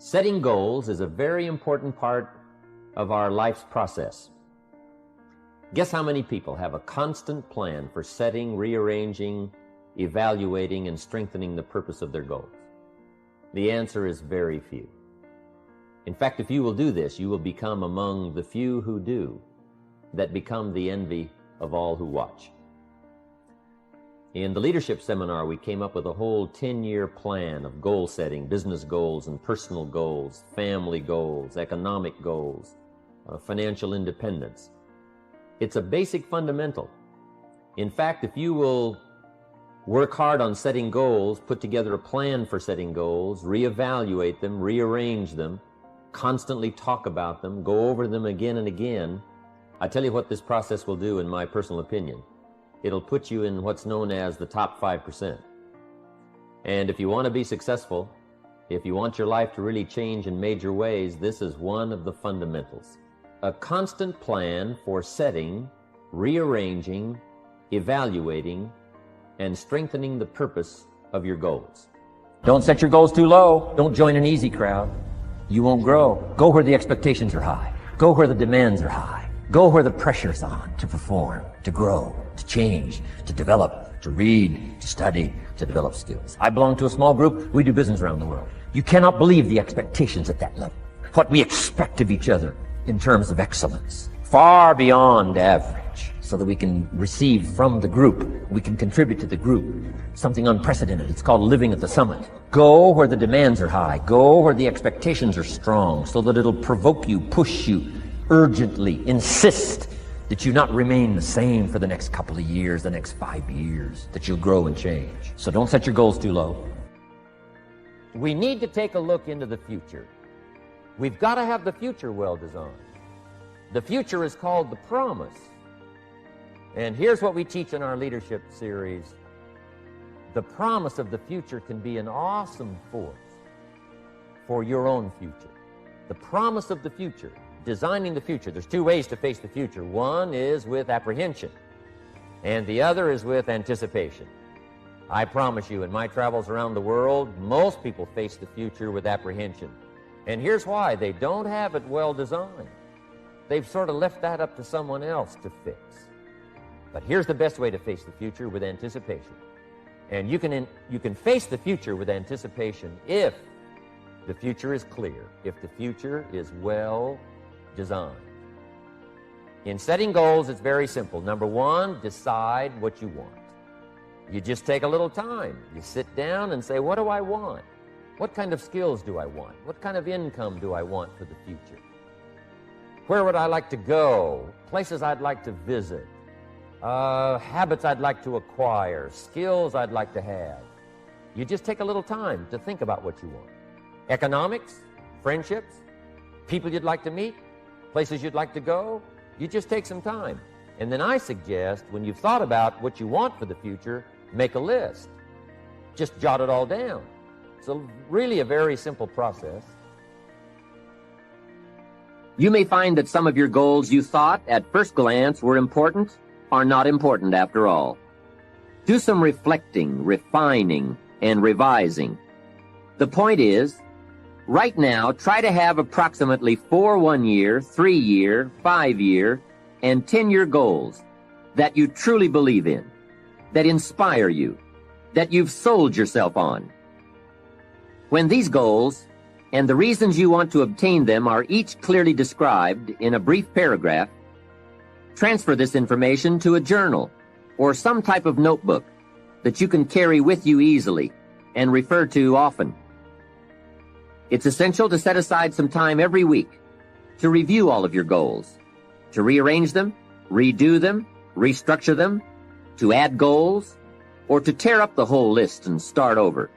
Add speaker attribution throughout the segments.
Speaker 1: Setting goals is a very important part of our life's process. Guess how many people have a constant plan for setting, rearranging, evaluating, and strengthening the purpose of their goals? The answer is very few. In fact, if you will do this, you will become among the few who do, that become the envy of all who watch. In the leadership seminar, we came up with a whole 10-year plan of goal setting, business goals and personal goals, family goals, economic goals, financial independence. It's a basic fundamental. In fact, if you will work hard on setting goals, put together a plan for setting goals, reevaluate them, rearrange them, constantly talk about them, go over them again and again, I tell you what this process will do in my personal opinion. It'll put you in what's known as the top 5%. And if you want to be successful, if you want your life to really change in major ways, this is one of the fundamentals. A constant plan for setting, rearranging, evaluating, and strengthening the purpose of your goals. Don't set your goals too low. Don't join an easy crowd. You won't grow. Go where the expectations are high. Go where the demands are high. Go where the pressure's on to perform, to grow, to change, to develop, to read, to study, to develop skills. I belong to a small group. We do business around the world. You cannot believe the expectations at that level. What we expect of each other in terms of excellence, far beyond average, so that we can receive from the group, we can contribute to the group, something unprecedented. It's called living at the summit. Go where the demands are high. Go where the expectations are strong, so that it'll provoke you, push you, urgently insist that you not remain the same for the next couple of years, the next 5 years, that you'll grow and change. So don't set your goals too low. We need to take a look into the future. We've got to have the future well designed. The future is called the promise. And here's what we teach in our leadership series. The promise of the future can be an awesome force for your own future. The promise of the future. Designing the future. There's two ways to face the future. One is with apprehension, and the other is with anticipation. I promise you, in my travels around the world, most people face the future with apprehension. And here's why. They don't have it well designed. They've sort of left that up to someone else to fix. But here's the best way to face the future, with anticipation. And you can face the future with anticipation if the future is clear, if the future is well designed. In setting goals, it's very simple. Number one, decide what you want. You just take a little time. You sit down and say, what do I want? What kind of skills do I want? What kind of income do I want for the future? Where would I like to go? Places I'd like to visit. Habits I'd like to acquire. Skills I'd like to have. You just take a little time to think about what you want. Economics, friendships, people you'd like to meet, places you'd like to go, you just take some time. And then I suggest, when you've thought about what you want for the future, make a list. Just jot it all down. It's really a very simple process. You may find that some of your goals you thought at first glance were important are not important after all. Do some reflecting, refining, and revising. The point is, right now, try to have approximately 4 1-year, 3-year, 5-year, and 10-year goals that you truly believe in, that inspire you, that you've sold yourself on. When these goals and the reasons you want to obtain them are each clearly described in a brief paragraph, transfer this information to a journal or some type of notebook that you can carry with you easily and refer to often. It's essential to set aside some time every week to review all of your goals, to rearrange them, redo them, restructure them, to add goals, or to tear up the whole list and start over.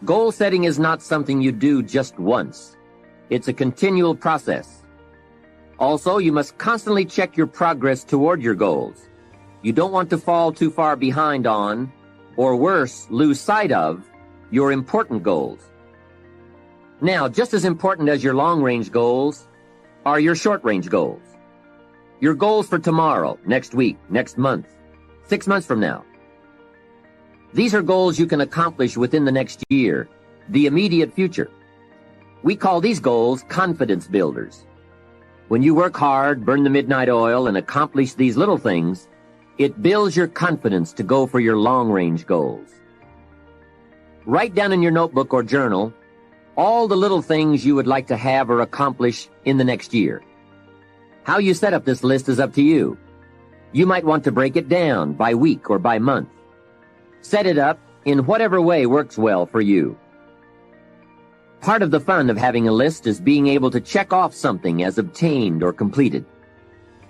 Speaker 1: Goal setting is not something you do just once. It's a continual process. Also, you must constantly check your progress toward your goals. You don't want to fall too far behind on, or worse, lose sight of, your important goals. Now, just as important as your long-range goals are your short-range goals. Your goals for tomorrow, next week, next month, 6 months from now. These are goals you can accomplish within the next year, the immediate future. We call these goals confidence builders. When you work hard, burn the midnight oil, and accomplish these little things, it builds your confidence to go for your long-range goals. Write down in your notebook or journal all the little things you would like to have or accomplish in the next year. How you set up this list is up to you. You might want to break it down by week or by month. Set it up in whatever way works well for you. Part of the fun of having a list is being able to check off something as obtained or completed.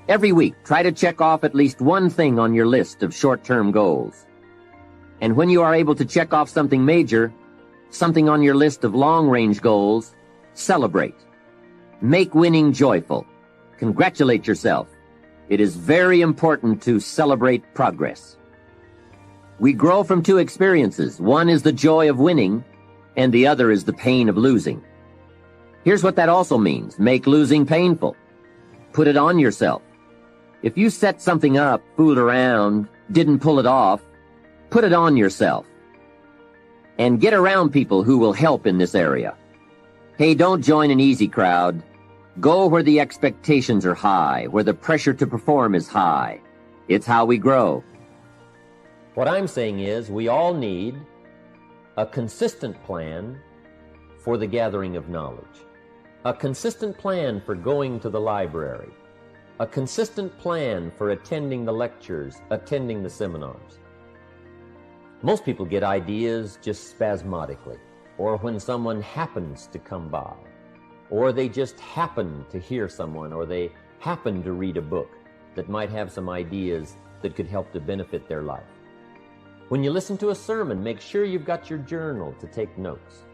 Speaker 1: Every week, try to check off at least one thing on your list of short-term goals. And when you are able to check off something major, something on your list of long-range goals, celebrate. Make winning joyful. Congratulate yourself. It is very important to celebrate progress. We grow from two experiences. One is the joy of winning, and the other is the pain of losing. Here's what that also means. Make losing painful. Put it on yourself. If you set something up, fooled around, didn't pull it off, put it on yourself. And get around people who will help in this area. Hey, don't join an easy crowd. Go where the expectations are high, where the pressure to perform is high. It's how we grow. What I'm saying is we all need a consistent plan for the gathering of knowledge, a consistent plan for going to the library, a consistent plan for attending the lectures, attending the seminars. Most people get ideas just spasmodically, or when someone happens to come by, or they just happen to hear someone, or they happen to read a book that might have some ideas that could help to benefit their life. When you listen to a sermon, make sure you've got your journal to take notes.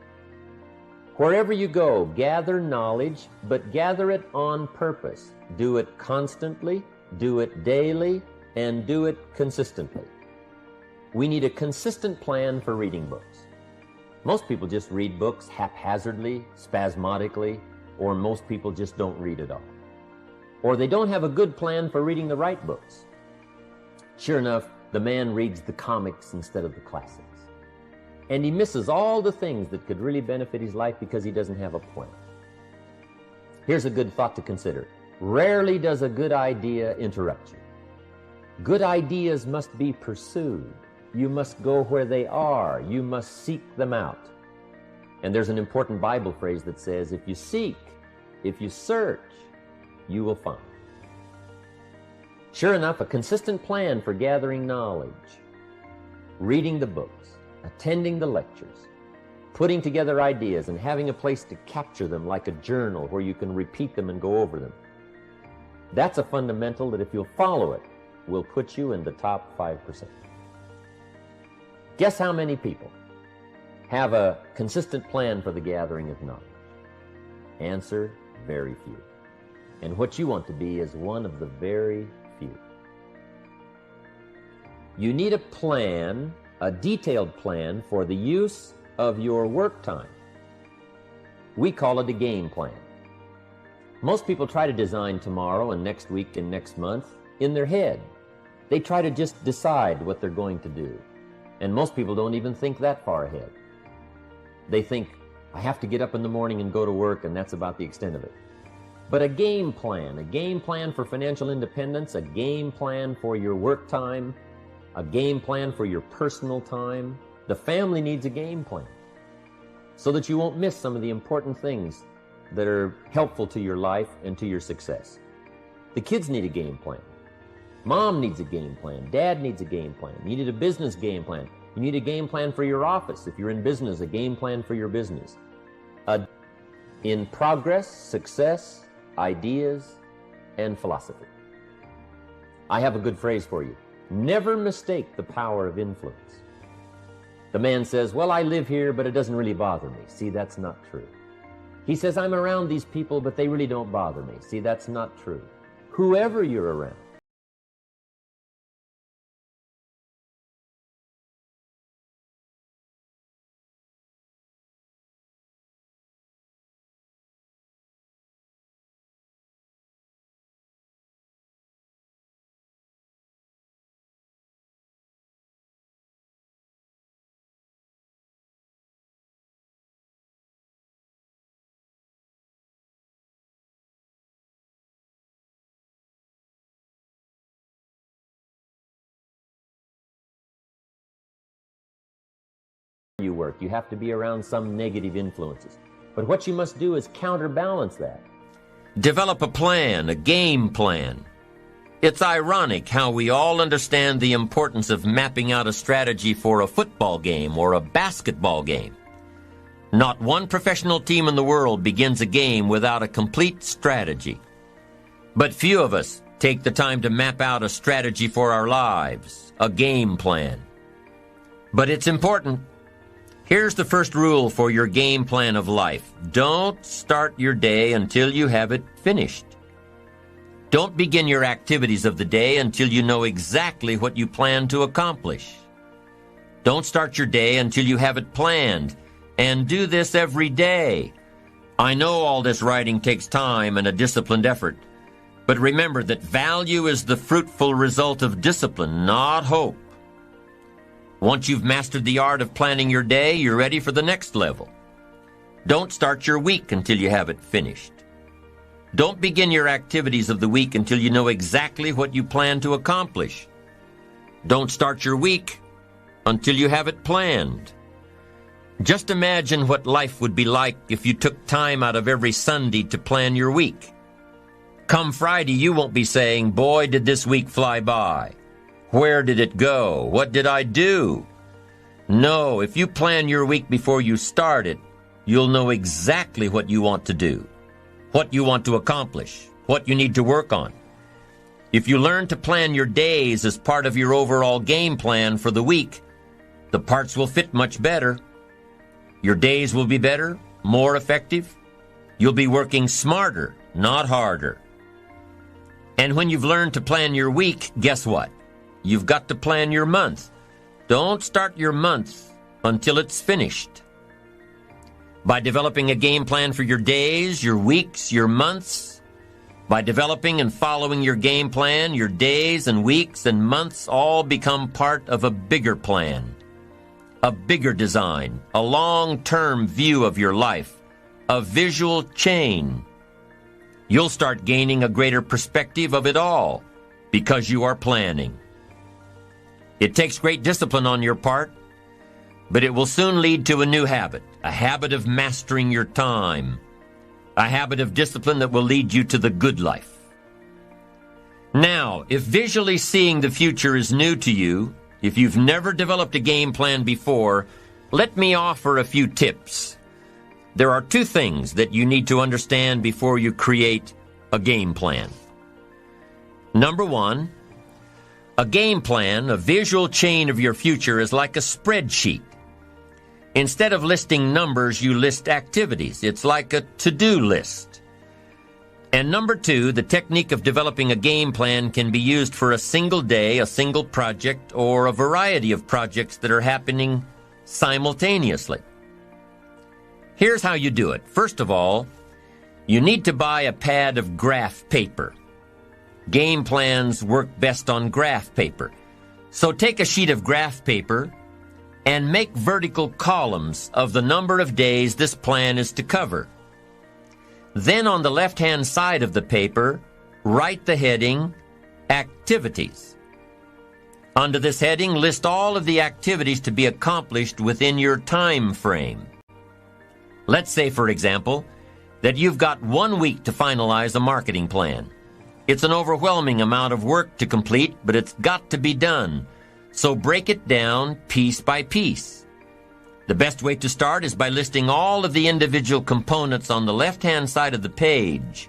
Speaker 1: Wherever you go, gather knowledge, but gather it on purpose. Do it constantly, do it daily, and do it consistently. We need a consistent plan for reading books. Most people just read books haphazardly, spasmodically, or most people just don't read at all. Or they don't have a good plan for reading the right books. Sure enough, the man reads the comics instead of the classics. And he misses all the things that could really benefit his life because he doesn't have a plan. Here's a good thought to consider. Rarely does a good idea interrupt you. Good ideas must be pursued. You must go where they are. You must seek them out. And there's an important Bible phrase that says, if you seek, if you search, you will find. Sure enough, a consistent plan for gathering knowledge, reading the books, attending the lectures, putting together ideas and having a place to capture them like a journal where you can repeat them and go over them. That's a fundamental that if you'll follow it, will put you in the top 5%. Guess how many people have a consistent plan for the gathering of knowledge? Answer, very few. And what you want to be is one of the very few. You need a plan, a detailed plan for the use of your work time. We call it a game plan. Most people try to design tomorrow and next week and next month in their head. They try to just decide what they're going to do. And most people don't even think that far ahead. They think, I have to get up in the morning and go to work, and that's about the extent of it. But a game plan for financial independence, a game plan for your work time, a game plan for your personal time. The family needs a game plan so that you won't miss some of the important things that are helpful to your life and to your success. The kids need a game plan. Mom needs a game plan. Dad needs a game plan. You need a business game plan. You need a game plan for your office. If you're in business, a game plan for your business. In progress, success, ideas, and philosophy. I have a good phrase for you. Never mistake the power of influence. The man says, well, I live here, but it doesn't really bother me. See, that's not true. He says, I'm around these people, but they really don't bother me. See, that's not true. Whoever you're around, you work. You have to be around some negative influences. But what you must do is counterbalance that. Develop a plan, a game plan. It's ironic how we all understand the importance of mapping out a strategy for a football game or a basketball game. Not one professional team in the world begins a game without a complete strategy. But few of us take the time to map out a strategy for our lives, a game plan. But it's important. Here's the first rule for your game plan of life. Don't start your day until you have it finished. Don't begin your activities of the day until you know exactly what you plan to accomplish. Don't start your day until you have it planned, and do this every day. I know all this writing takes time and a disciplined effort, but remember that value is the fruitful result of discipline, not hope. Once you've mastered the art of planning your day, you're ready for the next level. Don't start your week until you have it finished. Don't begin your activities of the week until you know exactly what you plan to accomplish. Don't start your week until you have it planned. Just imagine what life would be like if you took time out of every Sunday to plan your week. Come Friday, you won't be saying, "Boy, did this week fly by. Where did it go? What did I do?" No, if you plan your week before you start it, you'll know exactly what you want to do, what you want to accomplish, what you need to work on. If you learn to plan your days as part of your overall game plan for the week, the parts will fit much better. Your days will be better, more effective. You'll be working smarter, not harder. And when you've learned to plan your week, guess what? You've got to plan your month. Don't start your month until it's finished. By developing a game plan for your days, your weeks, your months, by developing and following your game plan, your days and weeks and months all become part of a bigger plan, a bigger design, a long-term view of your life, a visual chain. You'll start gaining a greater perspective of it all because you are planning. It takes great discipline on your part, but it will soon lead to a new habit, a habit of mastering your time, a habit of discipline that will lead you to the good life. Now, if visually seeing the future is new to you, if you've never developed a game plan before, let me offer a few tips. There are two things that you need to understand before you create a game plan. Number one, a game plan, a visual chain of your future, is like a spreadsheet. Instead of listing numbers, you list activities. It's like a to-do list. And number two, the technique of developing a game plan can be used for a single day, a single project, or a variety of projects that are happening simultaneously. Here's how you do it. First of all, you need to buy a pad of graph paper. Game plans work best on graph paper. So take a sheet of graph paper and make vertical columns of the number of days this plan is to cover. Then on the left-hand side of the paper, write the heading, Activities. Under this heading, list all of the activities to be accomplished within your time frame. Let's say, for example, that you've got 1 week to finalize a marketing plan. It's an overwhelming amount of work to complete, but it's got to be done. So break it down piece by piece. The best way to start is by listing all of the individual components on the left-hand side of the page.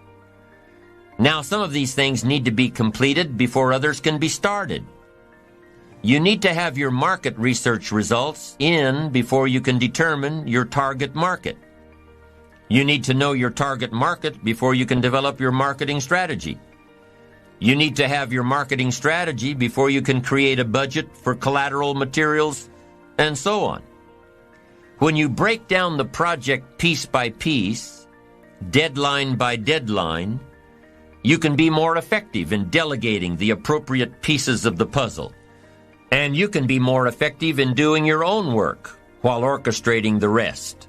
Speaker 1: Now, some of these things need to be completed before others can be started. You need to have your market research results in before you can determine your target market. You need to know your target market before you can develop your marketing strategy. You need to have your marketing strategy before you can create a budget for collateral materials, and so on. When you break down the project piece by piece, deadline by deadline, you can be more effective in delegating the appropriate pieces of the puzzle. And you can be more effective in doing your own work while orchestrating the rest.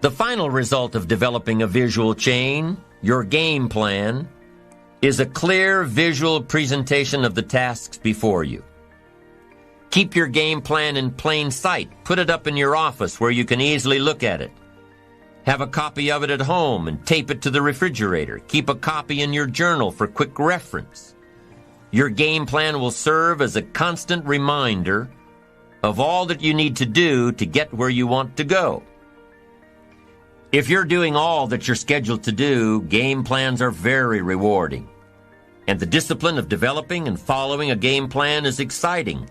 Speaker 1: The final result of developing a visual chain, your game plan, is a clear visual presentation of the tasks before you. Keep your game plan in plain sight. Put it up in your office where you can easily look at it. Have a copy of it at home and tape it to the refrigerator. Keep a copy in your journal for quick reference. Your game plan will serve as a constant reminder of all that you need to do to get where you want to go. If you're doing all that you're scheduled to do, game plans are very rewarding. And the discipline of developing and following a game plan is exciting.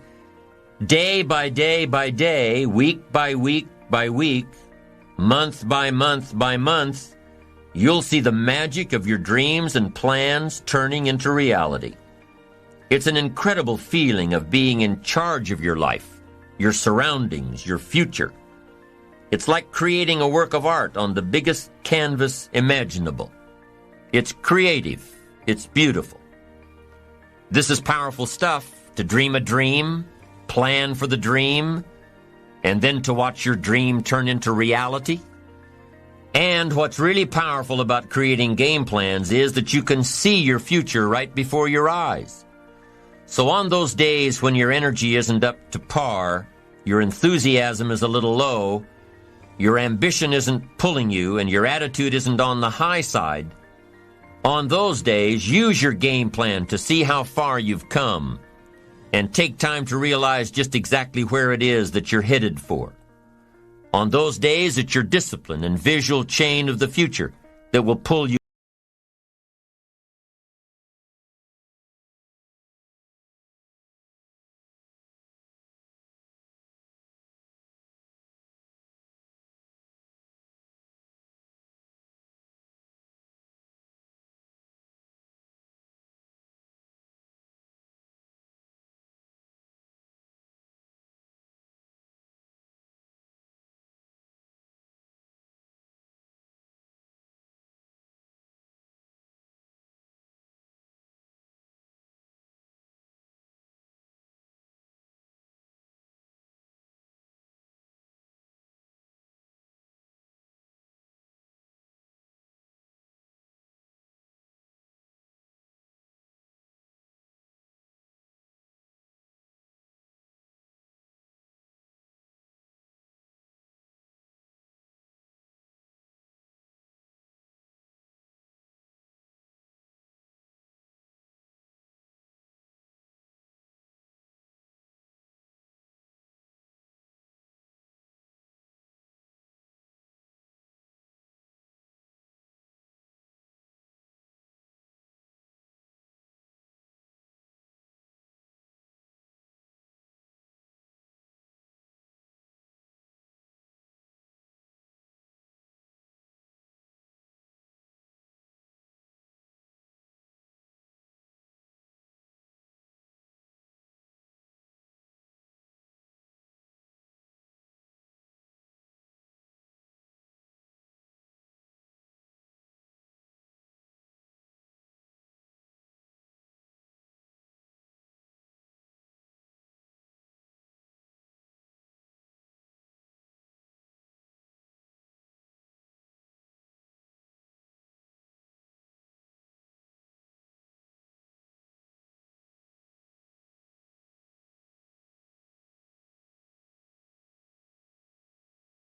Speaker 1: Day by day by day, week by week by week, month by month by month, you'll see the magic of your dreams and plans turning into reality. It's an incredible feeling of being in charge of your life, your surroundings, your future. It's like creating a work of art on the biggest canvas imaginable. It's creative. It's beautiful. This is powerful stuff, to dream a dream, plan for the dream, and then to watch your dream turn into reality. And what's really powerful about creating game plans is that you can see your future right before your eyes. So on those days when your energy isn't up to par, your enthusiasm is a little low, your ambition isn't pulling you, and your attitude isn't on the high side, on those days, use your game plan to see how far you've come and take time to realize just exactly where it is that you're headed for. On those days, it's your discipline and visual chain of the future that will pull you